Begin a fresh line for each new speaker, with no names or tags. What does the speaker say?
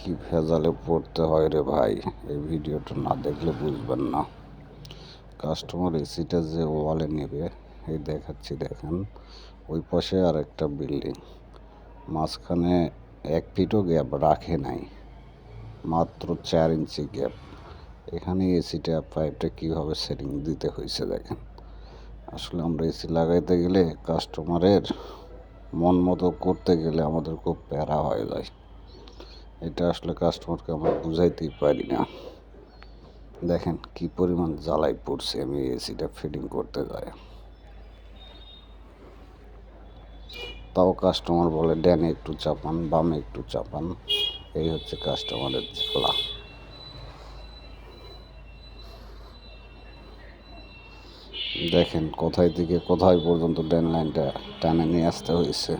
কি ভেজালে পড়তে হয় রে ভাই, এই ভিডিওটা না দেখলে বুঝবেন না। কাস্টমার এসিটা যে ওয়ালে নেবে, এই দেখাচ্ছি দেখেন, ওই পাশে আর একটা বিল্ডিং, মাঝখানে 1 ফিটও গ্যাপ রাখে নাই, মাত্র 4 ইঞ্চি গ্যাপ। এখানে এসিটা পাইপটা কীভাবে সেটিং দিতে হয়েছে দেখেন। আসলে আমরা এসি লাগাইতে গেলে কাস্টমারের মন মতো করতে গেলে আমাদের খুব প্যারা হয়ে যায়। এটা আসলে কাস্টমারকে আমরা বুঝাইতেই পারি না। দেখেন কি পরিমাণ জ্বালাই পড়ছে আমি এসিটা ফিটিং করতে যাই, তাও কাস্টমার বলে ডানে একটু চাপান, বামে একটু চাপান। এই হচ্ছে কাস্টমারের জ্বালা। দেখেন কোথায় থেকে কোথায় পর্যন্ত ড্রেন লাইনটা টানে নিয়ে আসতে হয়েছে।